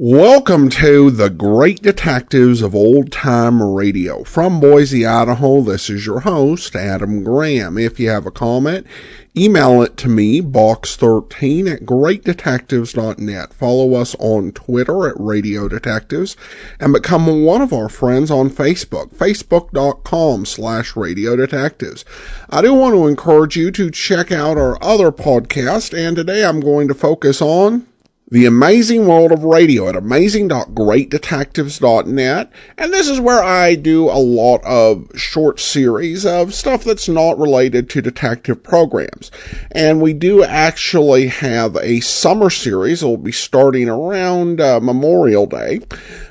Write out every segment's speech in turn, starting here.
Welcome to the Great Detectives of Old Time Radio. From Boise, Idaho, this is your host, Adam Graham. If you have a comment, email it to me, box13@greatdetectives.net. Follow us on Twitter at Radio Detectives and become one of our friends on Facebook, facebook.com/Radio Detectives. I do want to encourage you to check out our other podcast, and today I'm going to focus on the amazing world of radio at amazing.greatdetectives.net. And this is where I do a lot of short series of stuff that's not related to detective programs. And we do actually have a summer series that will be starting around Memorial Day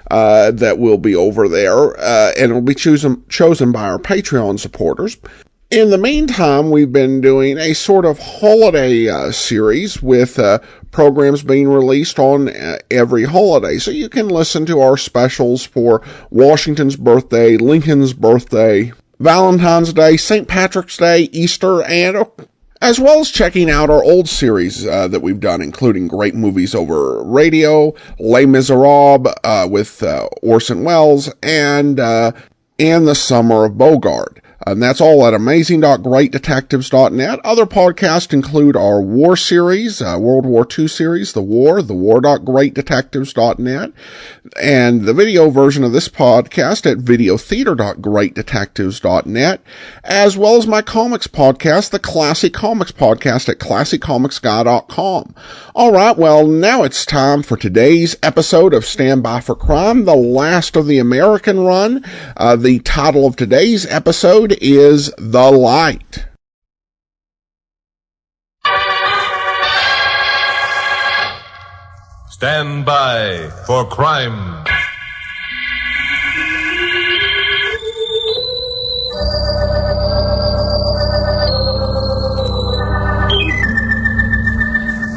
that will be over there. And it will be chosen by our Patreon supporters. In the meantime, we've been doing a sort of holiday series with programs being released on every holiday. So you can listen to our specials for Washington's birthday, Lincoln's birthday, Valentine's Day, St. Patrick's Day, Easter, and as well as checking out our old series that we've done, including great movies over radio, Les Miserables with Orson Welles, and The Summer of Bogart. And that's all at amazing.greatdetectives.net. Other podcasts include our war series, World War II series, The war.greatdetectives.net, and the video version of this podcast at videotheater.greatdetectives.net, as well as my comics podcast, the Classic Comics Podcast at classiccomicsguy.com. All right, well, now it's time for today's episode of Stand By for Crime, the last of the American run. The title of today's episode is The Light. Stand by for crime.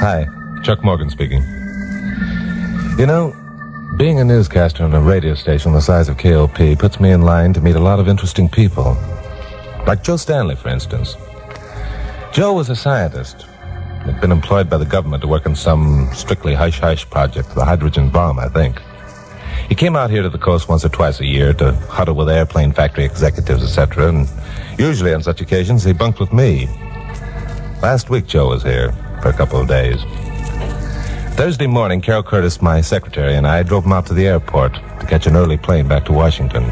Hi, Chuck Morgan speaking. You know, being a newscaster on a radio station the size of KLP puts me in line to meet a lot of interesting people. Like Joe Stanley, for instance. Joe was a scientist. He'd been employed by the government to work on some strictly hush-hush project, the hydrogen bomb, I think. He came out here to the coast once or twice a year to huddle with airplane factory executives, etc., and usually on such occasions he bunked with me. Last week Joe was here for a couple of days. Thursday morning, Carol Curtis, my secretary, and I drove him out to the airport to catch an early plane back to Washington.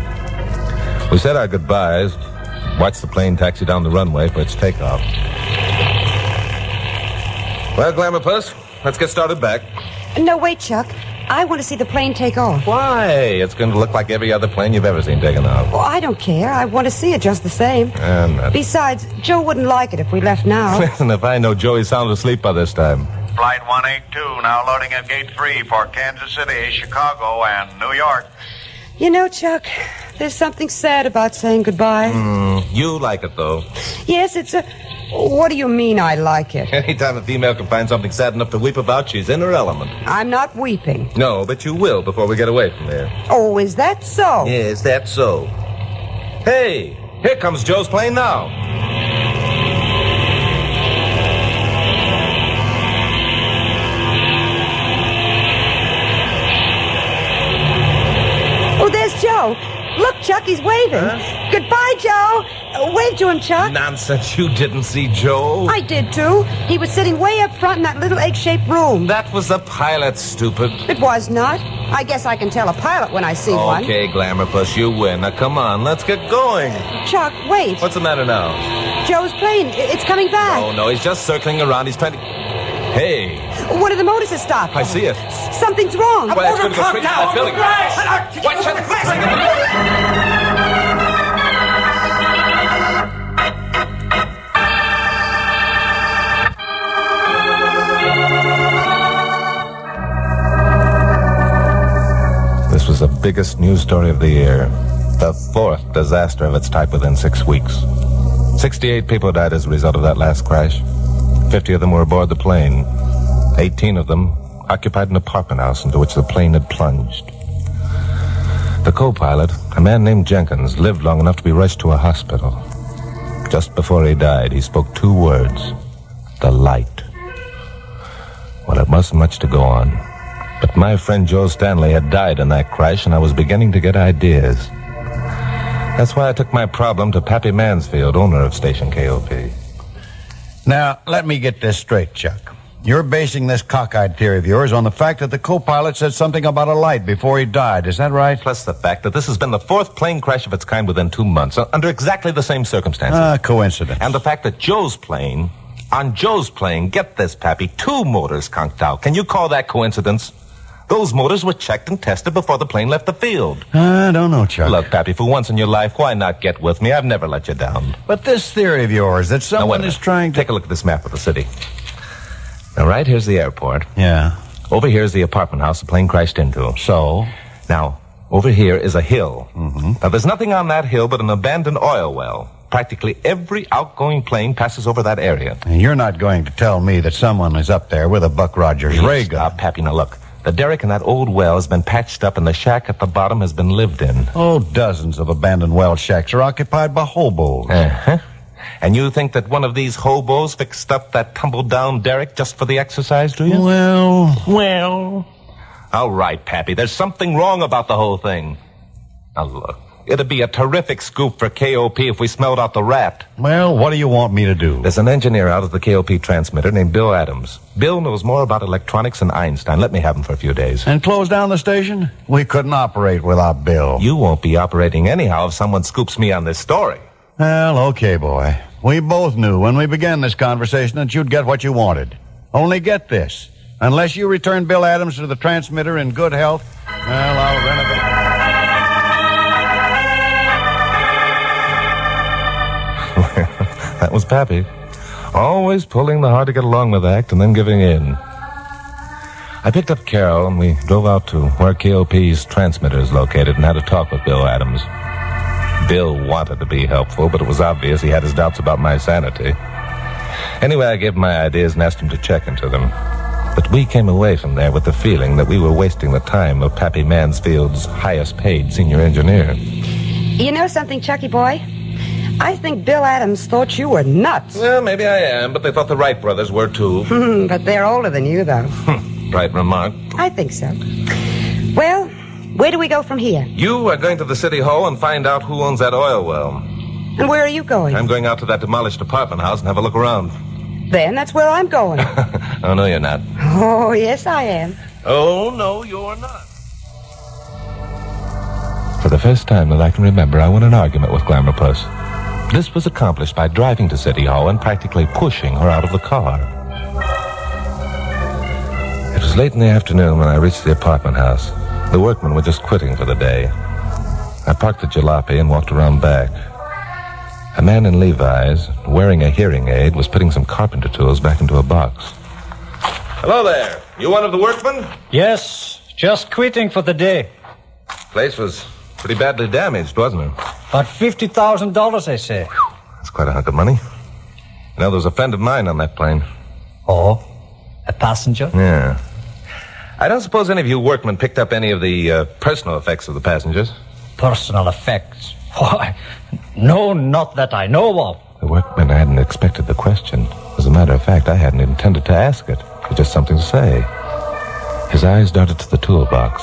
We said our goodbyes, watched the plane taxi down the runway for its takeoff. Well, Glamour Puss, let's get started back. No, wait, Chuck. I want to see the plane take off. Why? It's going to look like every other plane you've ever seen taken off. Well, I don't care. I want to see it just the same. Besides, Joe wouldn't like it if we left now. Listen, if I know Joey's sound asleep by this time. Flight 182 now loading at Gate 3 for Kansas City, Chicago, and New York. You know, Chuck, there's something sad about saying goodbye. You like it, though. Yes, it's a... What do you mean I like it? Anytime a female can find something sad enough to weep about, she's in her element. I'm not weeping. No, but you will before we get away from there. Oh, is that so? Yes, that's so. Hey, here comes Joe's plane now. Oh, there's Joe. Look, Chuck, he's waving. Huh? Goodbye, Joe. Wave to him, Chuck. Nonsense, you didn't see Joe. I did, too. He was sitting way up front in that little egg-shaped room. That was the pilot, stupid. It was not. I guess I can tell a pilot when I see one. Okay, Glamour Puss, you win. Now, come on, let's get going. Chuck, wait. What's the matter now? Joe's plane. It's coming back. Oh, no, he's just circling around. He's trying to... Hey. One of the motors has stopped. I see it. Something's wrong. Well, it's going to go straight to that building. Watch it. This was the biggest news story of the year. The fourth disaster of its type within 6 weeks. 68 people died as a result of that last crash. 50 of them were aboard the plane. 18 of them occupied an apartment house into which the plane had plunged. The co-pilot, a man named Jenkins, lived long enough to be rushed to a hospital. Just before he died, he spoke 2 words. The light. Well, it wasn't much to go on. But my friend Joe Stanley had died in that crash, and I was beginning to get ideas. That's why I took my problem to Pappy Mansfield, owner of station KOP. Now, let me get this straight, Chuck. You're basing this cockeyed theory of yours on the fact that the co-pilot said something about a light before he died. Is that right? Plus the fact that this has been the fourth plane crash of its kind within 2 months, under exactly the same circumstances. Coincidence. And the fact that on Joe's plane, get this, Pappy, 2 motors conked out. Can you call that coincidence? Those motors were checked and tested before the plane left the field. I don't know, Chuck. Look, Pappy, for once in your life, why not get with me? I've never let you down. But this theory of yours that someone is trying to... Take a look at this map of the city. Now, right here's the airport. Yeah. Over here's the apartment house the plane crashed into. So? Now, over here is a hill. Mm-hmm. Now, there's nothing on that hill but an abandoned oil well. Practically every outgoing plane passes over that area. And you're not going to tell me that someone is up there with a Buck Rogers ray gun. Stop, Pappy. Now, look. The derrick in that old well has been patched up and the shack at the bottom has been lived in. Oh, dozens of abandoned well shacks are occupied by hobos. Uh-huh. And you think that one of these hobos fixed up that tumbled-down derrick just for the exercise, do you? Well... All right, Pappy, there's something wrong about the whole thing. Now, look, it'd be a terrific scoop for KOP if we smelled out the rat. Well, what do you want me to do? There's an engineer out at the KOP transmitter named Bill Adams. Bill knows more about electronics than Einstein. Let me have him for a few days. And close down the station? We couldn't operate without Bill. You won't be operating anyhow if someone scoops me on this story. Well, okay, boy. We both knew when we began this conversation that you'd get what you wanted. Only get this. Unless you return Bill Adams to the transmitter in good health, well, I'll renovate. That was Pappy. Always pulling the hard-to-get-along-with act and then giving in. I picked up Carol and we drove out to where KOP's transmitter is located and had a talk with Bill Adams. Bill wanted to be helpful, but it was obvious he had his doubts about my sanity. Anyway, I gave him my ideas and asked him to check into them. But we came away from there with the feeling that we were wasting the time of Pappy Mansfield's highest-paid senior engineer. You know something, Chucky boy? I think Bill Adams thought you were nuts. Well, maybe I am, but they thought the Wright brothers were too. But they're older than you, though. Right remark. I think so. Well, where do we go from here? You are going to the city hall and find out who owns that oil well. And where are you going? I'm going out to that demolished apartment house and have a look around. Then that's where I'm going. Oh, no, you're not. Oh, yes, I am. Oh, no, you're not. For the first time that I can remember, I won an argument with Glamour Puss. This was accomplished by driving to City Hall and practically pushing her out of the car. It was late in the afternoon when I reached the apartment house. The workmen were just quitting for the day. I parked the jalopy and walked around back. A man in Levi's, wearing a hearing aid, was putting some carpenter tools back into a box. Hello there. You one of the workmen? Yes, just quitting for the day. Place was pretty badly damaged, wasn't it? About $50,000, they say. That's quite a hunk of money. You know, there was a friend of mine on that plane. Oh, a passenger? Yeah. I don't suppose any of you workmen picked up any of the personal effects of the passengers. Personal effects? Why, no, not that I know of. The workman hadn't expected the question. As a matter of fact, I hadn't intended to ask it. It was just something to say. His eyes darted to the toolbox.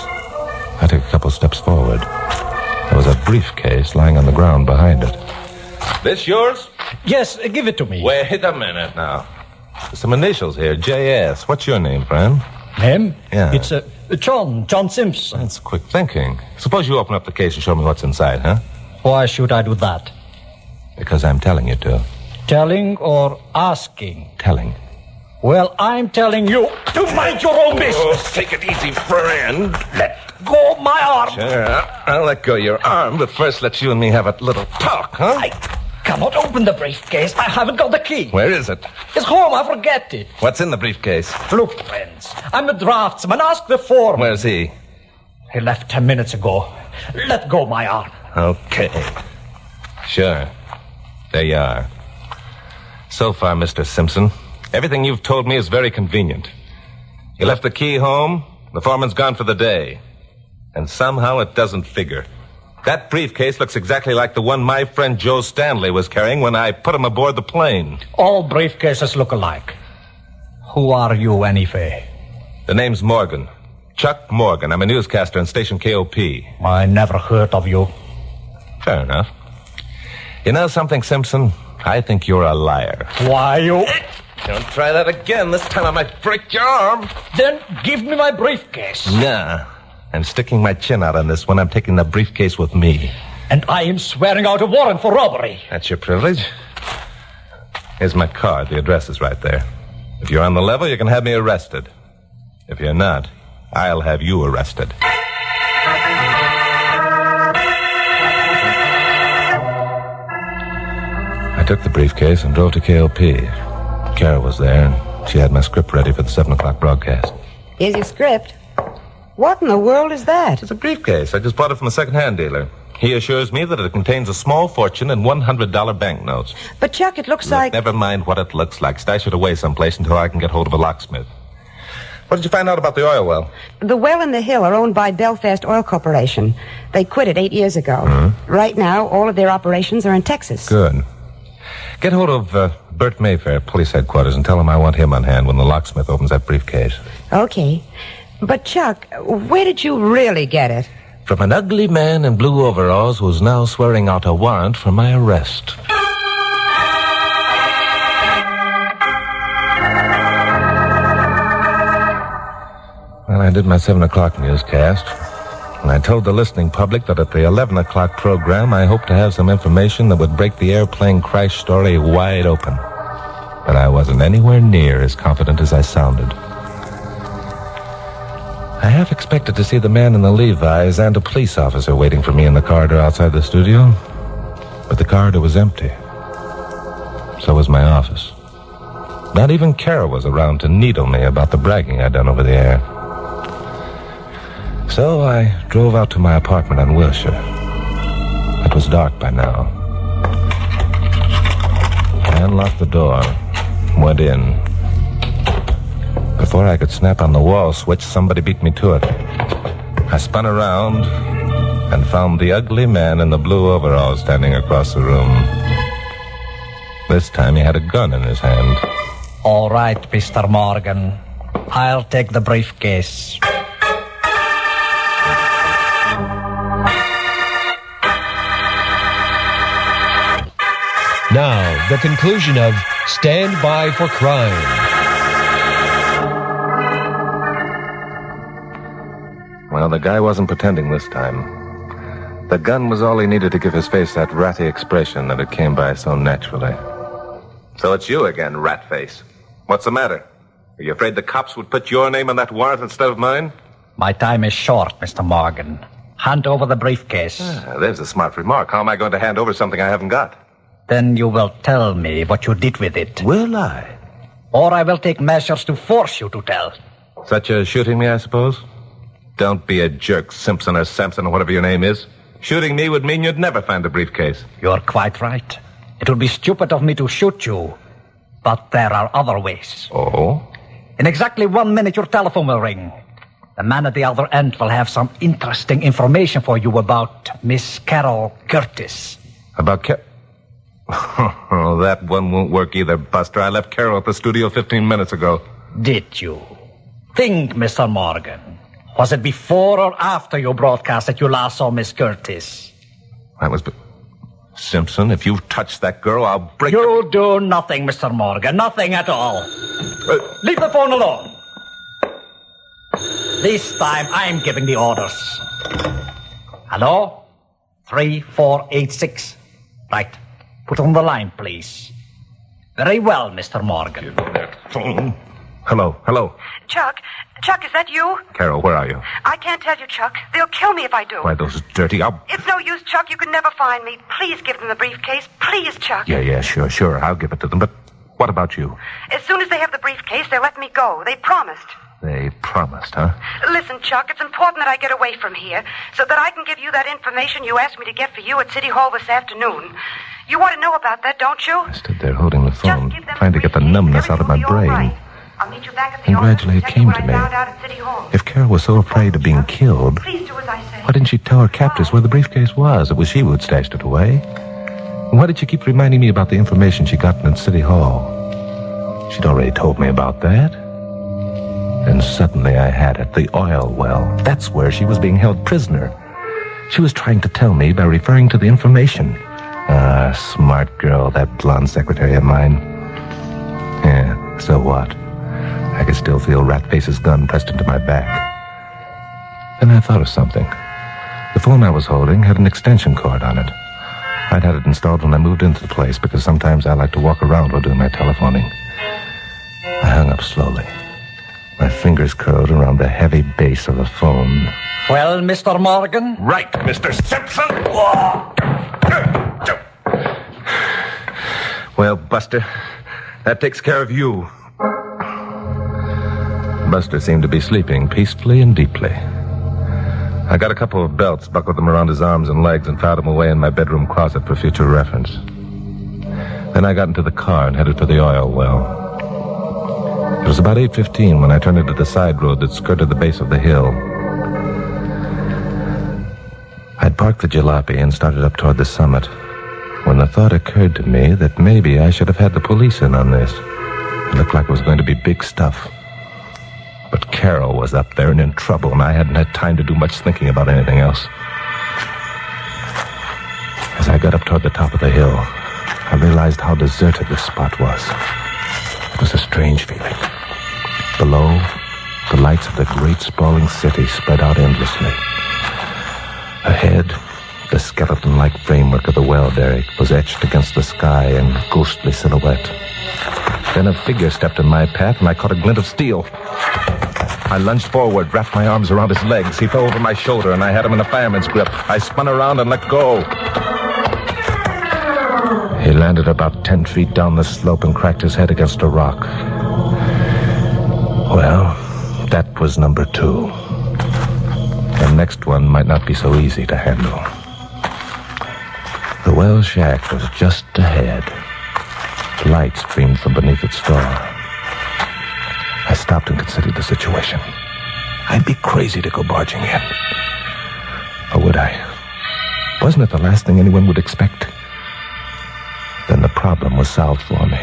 I took a couple steps forward. There was a briefcase lying on the ground behind it. This yours? Yes, give it to me. Wait a minute now. There's some initials here, J.S. What's your name, friend? Name? Yeah. It's John Simpson. That's quick thinking. Suppose you open up the case and show me what's inside, huh? Why should I do that? Because I'm telling you to. Telling or asking? Telling. Well, I'm telling you to mind your own business. Oh, take it easy, friend. Let go my arm. Sure, I'll let go your arm, but first let you and me have a little talk, huh? I cannot open the briefcase. I haven't got the key. Where is it? It's home. I forget it. What's in the briefcase? Look, friends, I'm a draftsman. Ask the foreman. Where's he? He left 10 minutes ago. Let go my arm. Okay. Sure. There you are. So far, Mr. Simpson, everything you've told me is very convenient. You left the key home, the foreman's gone for the day. And somehow it doesn't figure. That briefcase looks exactly like the one my friend Joe Stanley was carrying when I put him aboard the plane. All briefcases look alike. Who are you, anyway? The name's Morgan. Chuck Morgan. I'm a newscaster on station KOP. I never heard of you. Fair enough. You know something, Simpson? I think you're a liar. Why, you... Don't try that again. This time I might break your arm. Then give me my briefcase. Nah. I'm sticking my chin out on this one. I'm taking the briefcase with me. And I am swearing out a warrant for robbery. That's your privilege. Here's my card. The address is right there. If you're on the level, you can have me arrested. If you're not, I'll have you arrested. I took the briefcase and drove to KLP. Kara was there, and she had my script ready for the 7 o'clock broadcast. Here's your script. What in the world is that? It's a briefcase. I just bought it from a second-hand dealer. He assures me that it contains a small fortune in $100 banknotes. But, Chuck, it looks like... Never mind what it looks like. Stash it away someplace until I can get hold of a locksmith. What did you find out about the oil well? The well and the hill are owned by Belfast Oil Corporation. They quit it 8 years ago. Mm-hmm. Right now, all of their operations are in Texas. Good. Get hold of Bert Mayfair, police headquarters, and tell him I want him on hand when the locksmith opens that briefcase. Okay. But, Chuck, where did you really get it? From an ugly man in blue overalls who's now swearing out a warrant for my arrest. Well, I did my 7 o'clock newscast, and I told the listening public that at the 11 o'clock program, I hoped to have some information that would break the airplane crash story wide open. But I wasn't anywhere near as confident as I sounded. I half expected to see the man in the Levi's and a police officer waiting for me in the corridor outside the studio, but the corridor was empty. So was my office. Not even Kara was around to needle me about the bragging I'd done over the air. So I drove out to my apartment on Wilshire. It was dark by now. I unlocked the door, went in. Before I could snap on the wall switch, somebody beat me to it. I spun around and found the ugly man in the blue overalls standing across the room. This time he had a gun in his hand. All right, Mr. Morgan. I'll take the briefcase. Now, the conclusion of Stand By for Crime. Well, the guy wasn't pretending this time. The gun was all he needed to give his face that ratty expression that it came by so naturally. So it's you again, Ratface. What's the matter? Are you afraid the cops would put your name on that warrant instead of mine? My time is short, Mr. Morgan. Hand over the briefcase. There's a smart remark. How am I going to hand over something I haven't got? Then you will tell me what you did with it. Will I? Or I will take measures to force you to tell. Such as shooting me, I suppose? Don't be a jerk, Simpson or Sampson or whatever your name is. Shooting me would mean you'd never find the briefcase. You're quite right. It would be stupid of me to shoot you. But there are other ways. Oh? In exactly 1 minute, your telephone will ring. The man at the other end will have some interesting information for you about Miss Carol Curtis. About Oh, that one won't work either, Buster. I left Carol at the studio 15 minutes ago. Did you? Think, Mr. Morgan. Was it before or after your broadcast that you last saw Miss Curtis? That was... Simpson, if you touch that girl, I'll break... You do nothing, Mr. Morgan. Nothing at all. Leave the phone alone. This time, I'm giving the orders. Hello? 3486. Right. Put on the line, please. Very well, Mr. Morgan. Give me that phone. Hello. Chuck, is that you? Carol, where are you? I can't tell you, Chuck. They'll kill me if I do. Why, those dirty... It's no use, Chuck. You can never find me. Please give them the briefcase. Please, Chuck. Yeah, sure. I'll give it to them. But what about you? As soon as they have the briefcase, they'll let me go. They promised. They promised, huh? Listen, Chuck, it's important that I get away from here so that I can give you that information you asked me to get for you at City Hall this afternoon. You want to know about that, don't you? I stood there holding the phone, trying to get the numbness out of my brain. Right. I'll meet you back at the And gradually it came to me. If Carol was so afraid of being killed, Please do as I say. why didn't she tell her captors where the briefcase was? It was she who had stashed it away. And why did she keep reminding me about the information she got in City Hall? She'd already told me about that. And suddenly I had it, the oil well. That's where she was being held prisoner. She was trying to tell me by referring to the information. Ah, smart girl, that blonde secretary of mine. Yeah, so what? I could still feel Ratface's gun pressed into my back. Then I thought of something. The phone I was holding had an extension cord on it. I'd had it installed when I moved into the place because sometimes I like to walk around while doing my telephoning. I hung up slowly. My fingers curled around the heavy base of the phone. Well, Mr. Morgan? Right, Mr. Simpson! Well, Buster, that takes care of you. Buster seemed to be sleeping peacefully and deeply. I got a couple of belts, buckled them around his arms and legs, and filed them away in my bedroom closet for future reference. Then I got into the car and headed for the oil well. It was about 8:15 when I turned into the side road that skirted the base of the hill. I'd parked the jalopy and started up toward the summit when the thought occurred to me that maybe I should have had the police in on this. It looked like it was going to be big stuff. But Carol was up there and in trouble, and I hadn't had time to do much thinking about anything else. As I got up toward the top of the hill, I realized how deserted this spot was. It was a strange feeling. Below, the lights of the great sprawling city spread out endlessly. Ahead, the skeleton-like framework of the well derrick was etched against the sky in ghostly silhouette. Then a figure stepped in my path, and I caught a glint of steel. I lunged forward, wrapped my arms around his legs. He fell over my shoulder, and I had him in a fireman's grip. I spun around and let go. He landed about 10 feet down the slope and cracked his head against a rock. Well, that was number 2. The next one might not be so easy to handle. The well shack was just ahead. Light streamed from beneath its door. I stopped and considered the situation. I'd be crazy to go barging in. Or would I? Wasn't it the last thing anyone would expect? Then the problem was solved for me.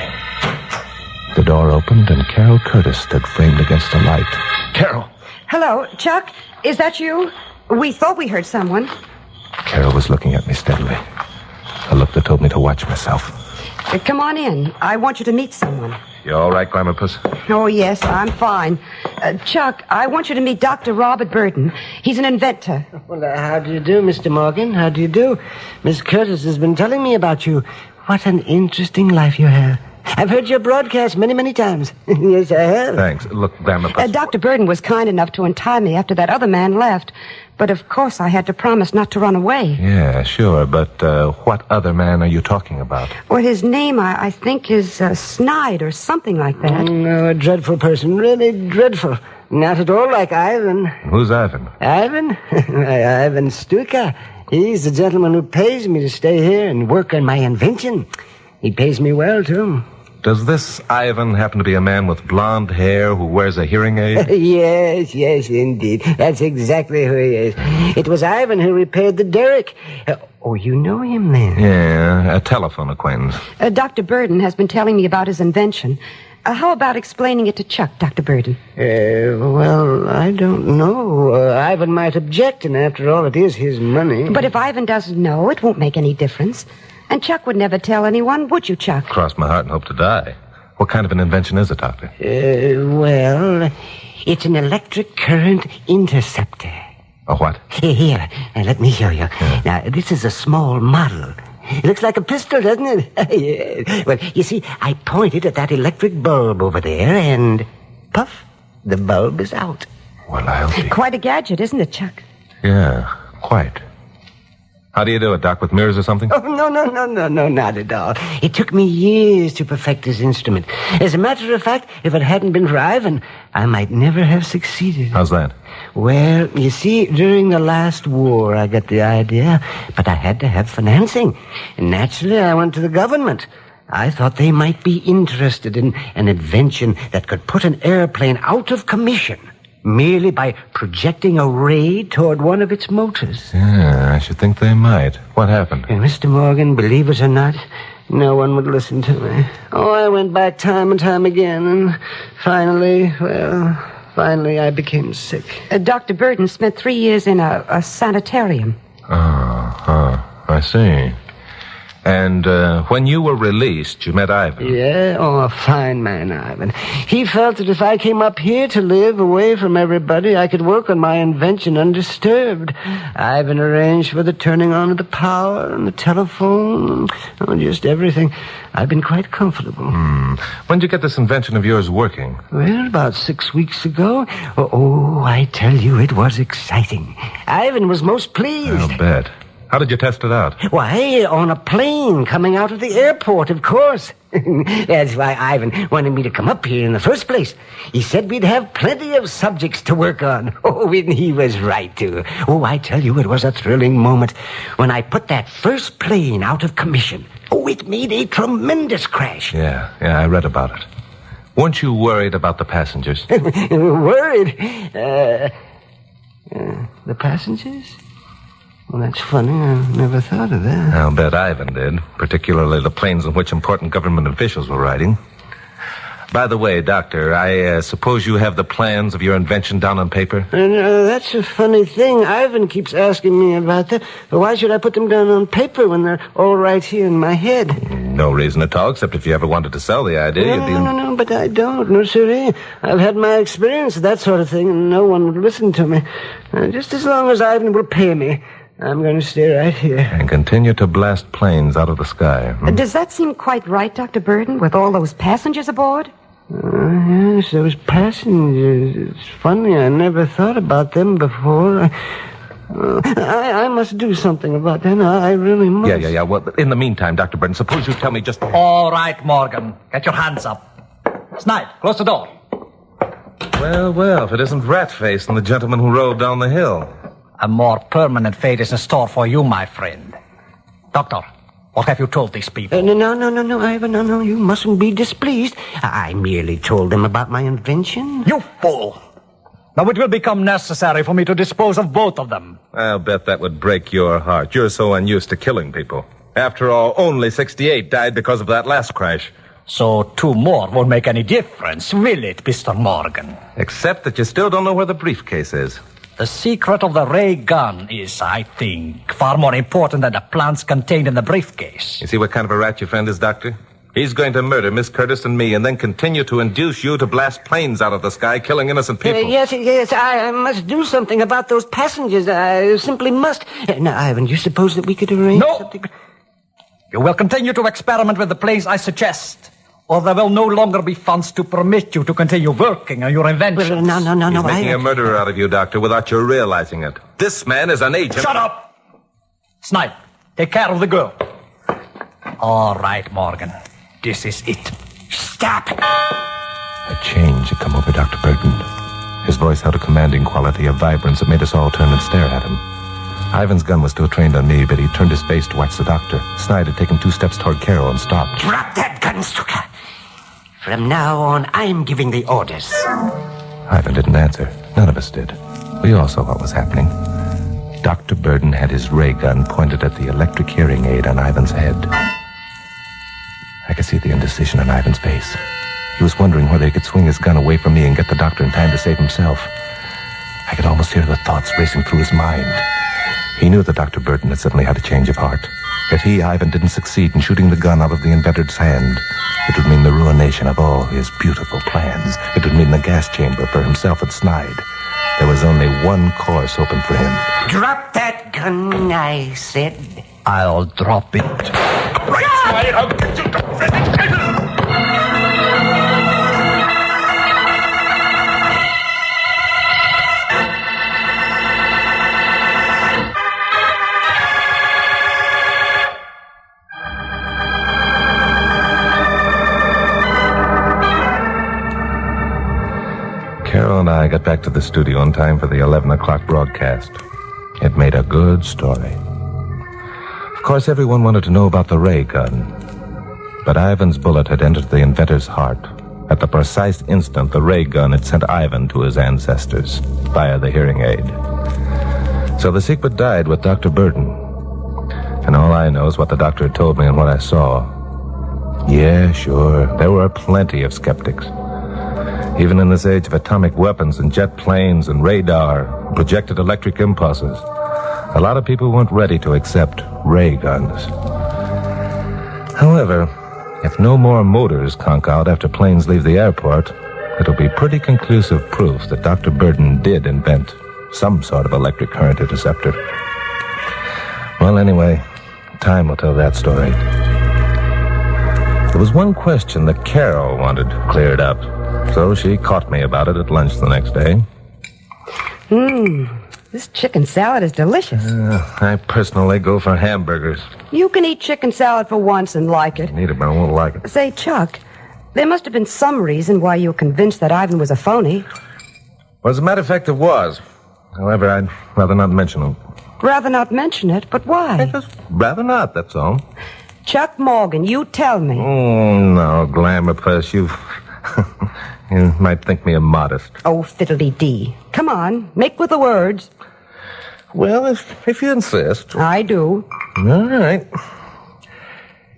The door opened and Carol Curtis stood framed against the light. Carol! Hello, Chuck? Is that you? We thought we heard someone. Carol was looking at me steadily. A look that told me to watch myself. Come on in. I want you to meet someone. You all right, Glamour Puss? Oh, yes, I'm fine. Chuck, I want you to meet Dr. Robert Burton. He's an inventor. Well, how do you do, Mr. Morgan? How do you do? Miss Curtis has been telling me about you. What an interesting life you have. I've heard your broadcast many, many times. Yes, I have. Thanks. Look, Glamour Puss. Dr. Burton was kind enough to untie me after that other man left. But, of course, I had to promise not to run away. Yeah, sure, but what other man are you talking about? Well, his name, I think, is Snide or something like that. No, a dreadful person. Really dreadful. Not at all like Ivan. Who's Ivan? Ivan? Ivan Stuka. He's the gentleman who pays me to stay here and work on my invention. He pays me well, too. Does this Ivan happen to be a man with blonde hair who wears a hearing aid? Yes, indeed. That's exactly who he is. It was Ivan who repaired the derrick. Oh, you know him then? Yeah, a telephone acquaintance. Dr. Burton has been telling me about his invention. How about explaining it to Chuck, Dr. Burton? Well, I don't know. Ivan might object, and after all, it is his money. But if Ivan doesn't know, it won't make any difference. And Chuck would never tell anyone, would you, Chuck? Cross my heart and hope to die. What kind of an invention is it, Doctor? Well, it's an electric current interceptor. A what? Here, let me show you. Yeah. Now, this is a small model. It looks like a pistol, doesn't it? Yeah. Well, you see, I pointed at that electric bulb over there, and puff, the bulb is out. Well, I'll be... Quite a gadget, isn't it, Chuck? Yeah, quite. How do you do it, Doc? With mirrors or something? Oh, no, not at all. It took me years to perfect this instrument. As a matter of fact, if it hadn't been for Ivan, I might never have succeeded. How's that? Well, you see, during the last war, I got the idea, but I had to have financing. And naturally, I went to the government. I thought they might be interested in an invention that could put an airplane out of commission merely by projecting a ray toward one of its motors. Yeah, I should think they might. What happened? And Mr. Morgan, believe it or not, no one would listen to me. Oh, I went back time and time again, and finally Finally, I became sick. Dr. Burden spent 3 years in a sanitarium. I see. And when you were released, you met Ivan. Yeah, a fine man, Ivan. He felt that if I came up here to live away from everybody, I could work on my invention undisturbed. Ivan arranged for the turning on of the power and the telephone, just everything. I've been quite comfortable. When did you get this invention of yours working? Well, about 6 weeks ago. Oh, I tell you, it was exciting. Ivan was most pleased. I'll bet. How did you test it out? Why, on a plane coming out of the airport, of course. That's why Ivan wanted me to come up here in the first place. He said we'd have plenty of subjects to work on. Oh, and he was right, too. Oh, I tell you, it was a thrilling moment when I put that first plane out of commission. Oh, it made a tremendous crash. Yeah, I read about it. Weren't you worried about the passengers? Worried? The passengers? Well, that's funny. I never thought of that. I'll bet Ivan did, particularly the planes in which important government officials were riding. By the way, Doctor, I suppose you have the plans of your invention down on paper? That's a funny thing. Ivan keeps asking me about that. But why should I put them down on paper when they're all right here in my head? No reason at all, except if you ever wanted to sell the idea. No, but I don't. No, sirree. I've had my experience of that sort of thing, and no one would listen to me. Just as long as Ivan will pay me, I'm going to stay right here. And continue to blast planes out of the sky. Does that seem quite right, Dr. Burden, with all those passengers aboard? Yes, those passengers. It's funny, I never thought about them before. I must do something about that. I really must. Yeah. Well, in the meantime, Dr. Burden, suppose you tell me just... All right, Morgan. Get your hands up. Snipe, close the door. Well, if it isn't Ratface and the gentleman who rode down the hill. A more permanent fate is in store for you, my friend. Doctor, what have you told these people? No, Ivan, no, you mustn't be displeased. I merely told them about my invention. You fool! Now it will become necessary for me to dispose of both of them. I'll bet that would break your heart. You're so unused to killing people. After all, only 68 died because of that last crash. So 2 more won't make any difference, will it, Mr. Morgan? Except that you still don't know where the briefcase is. The secret of the ray gun is, I think, far more important than the plants contained in the briefcase. You see what kind of a rat your friend is, Doctor? He's going to murder Miss Curtis and me and then continue to induce you to blast planes out of the sky, killing innocent people. Yes, I must do something about those passengers. I simply must. Now, Ivan, you suppose that we could arrange something? You will continue to experiment with the planes I suggest, or there will no longer be funds to permit you to continue working on your inventions. Well, no. He's making a murderer out of you, Doctor, without you realizing it. This man is an agent. Shut up! Snipe, take care of the girl. All right, Morgan. This is it. Stop! A change had come over Dr. Burton. His voice held a commanding quality of vibrance that made us all turn and stare at him. Ivan's gun was still trained on me, but he turned his face to watch the doctor. Snide had taken 2 steps toward Carol and stopped. Drop that gun, Stuka. From now on, I'm giving the orders. Ivan didn't answer. None of us did. We all saw what was happening. Dr. Burden had his ray gun pointed at the electric hearing aid on Ivan's head. I could see the indecision on Ivan's face. He was wondering whether he could swing his gun away from me and get the doctor in time to save himself. I could almost hear the thoughts racing through his mind. He knew that Dr. Burden had suddenly had a change of heart. If he, Ivan, didn't succeed in shooting the gun out of the inventor's hand, it would mean the ruination of all his beautiful plans. It would mean the gas chamber for himself and Snide. There was only one course open for him. Drop that gun, I said. I'll drop it. Right, Snide, I'll get you to Carol and I got back to the studio in time for the 11 o'clock broadcast. It made a good story. Of course, everyone wanted to know about the ray gun. But Ivan's bullet had entered the inventor's heart. At the precise instant, the ray gun had sent Ivan to his ancestors via the hearing aid. So the secret died with Dr. Burden. And all I know is what the doctor had told me and what I saw. Yeah, sure, there were plenty of skeptics. Even in this age of atomic weapons and jet planes and radar, and projected electric impulses, a lot of people weren't ready to accept ray guns. However, if no more motors conk out after planes leave the airport, it'll be pretty conclusive proof that Dr. Burden did invent some sort of electric current interceptor. Well, anyway, time will tell that story. There was one question that Carol wanted cleared up, so she caught me about it at lunch the next day. This chicken salad is delicious. I personally go for hamburgers. You can eat chicken salad for once and like it. Need it, but I won't like it. Say, Chuck, there must have been some reason why you were convinced that Ivan was a phony. Well, as a matter of fact, it was. However, I'd rather not mention it. Rather not mention it, but why? Just rather not, that's all. Chuck Morgan, you tell me. Oh, no, Glamour Puss, you might think me immodest. Oh, fiddly-dee. Come on, make with the words. Well, if you insist. I do. All right.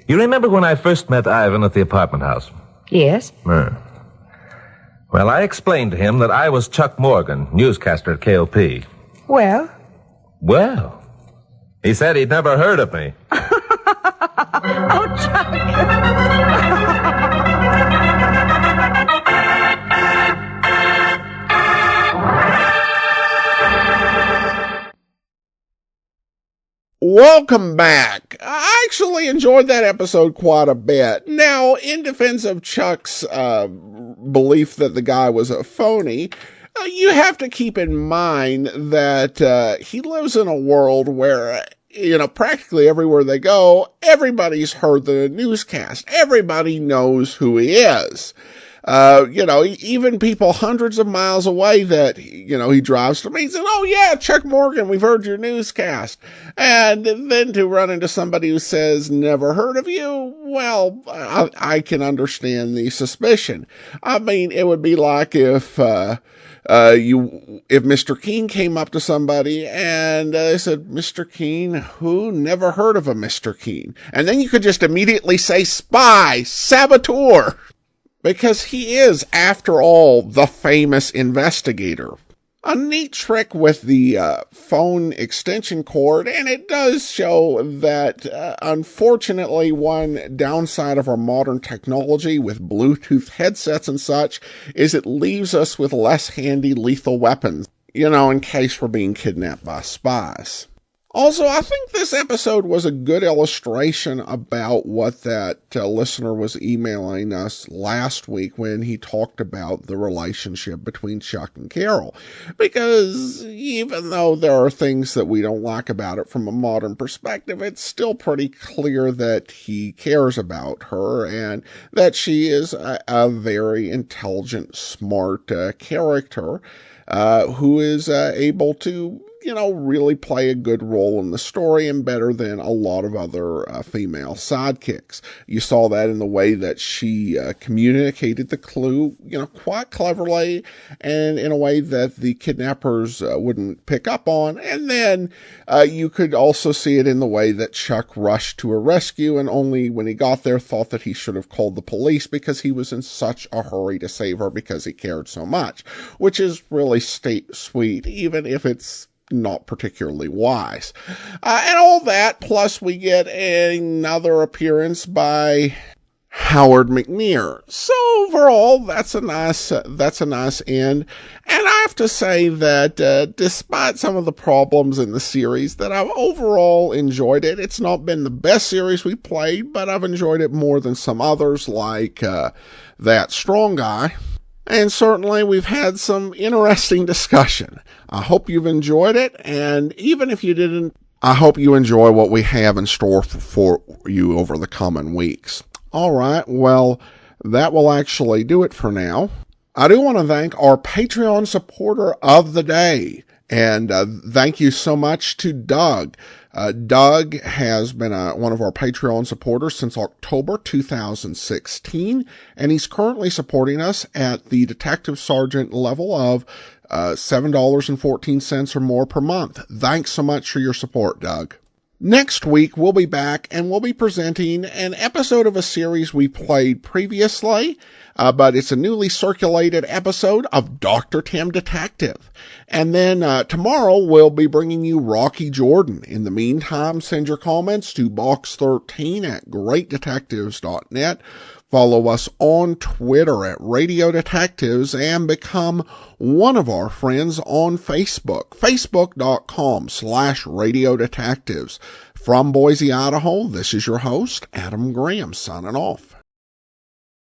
You remember when I first met Ivan at the apartment house? Yes. Well, I explained to him that I was Chuck Morgan, newscaster at KOP. Well? Well, he said he'd never heard of me. Oh, Chuck. Welcome back. I actually enjoyed that episode quite a bit. Now, in defense of Chuck's belief that the guy was a phony, you have to keep in mind that he lives in a world where, practically everywhere they go, everybody's heard the newscast. Everybody knows who he is. Even people hundreds of miles away that, he drives to meet and, oh yeah, Chuck Morgan, we've heard your newscast. And then to run into somebody who says, never heard of you, well, I can understand the suspicion. I mean, it would be like if Mr. Keene came up to somebody and they said, Mr. Keene, who? Never heard of a Mr. Keene. And then you could just immediately say, spy, saboteur. Because he is, after all, the famous investigator. A neat trick with the phone extension cord, and it does show that, unfortunately, one downside of our modern technology with Bluetooth headsets and such is it leaves us with less handy lethal weapons, in case we're being kidnapped by spies. Also, I think this episode was a good illustration about what that listener was emailing us last week when he talked about the relationship between Chuck and Carol. Because even though there are things that we don't like about it from a modern perspective, it's still pretty clear that he cares about her and that she is a very intelligent, smart character who is able to really play a good role in the story and better than a lot of other female sidekicks. You saw that in the way that she communicated the clue, quite cleverly and in a way that the kidnappers wouldn't pick up on. And then you could also see it in the way that Chuck rushed to a rescue and only when he got there thought that he should have called the police because he was in such a hurry to save her because he cared so much, which is really sweet, even if it's not particularly wise. And all that, plus we get another appearance by Howard McNear. So overall, that's a nice end. And I have to say that despite some of the problems in the series, that I've overall enjoyed it. It's not been the best series we played, but I've enjoyed it more than some others like That Strong Guy. And certainly we've had some interesting discussion. I hope you've enjoyed it, and even if you didn't, I hope you enjoy what we have in store for you over the coming weeks. All right, well, that will actually do it for now. I do want to thank our Patreon supporter of the day, and thank you so much to Doug. Doug has been one of our Patreon supporters since October 2016, and he's currently supporting us at the Detective Sergeant level of $7.14 or more per month. Thanks so much for your support, Doug. Next week, we'll be back and we'll be presenting an episode of a series we played previously, but it's a newly circulated episode of Dr. Tim Detective. And then tomorrow, we'll be bringing you Rocky Jordan. In the meantime, send your comments to box13@greatdetectives.net. Follow us on Twitter at Radio Detectives and become one of our friends on Facebook, facebook.com/Radio Detectives. From Boise, Idaho, this is your host, Adam Graham, signing off.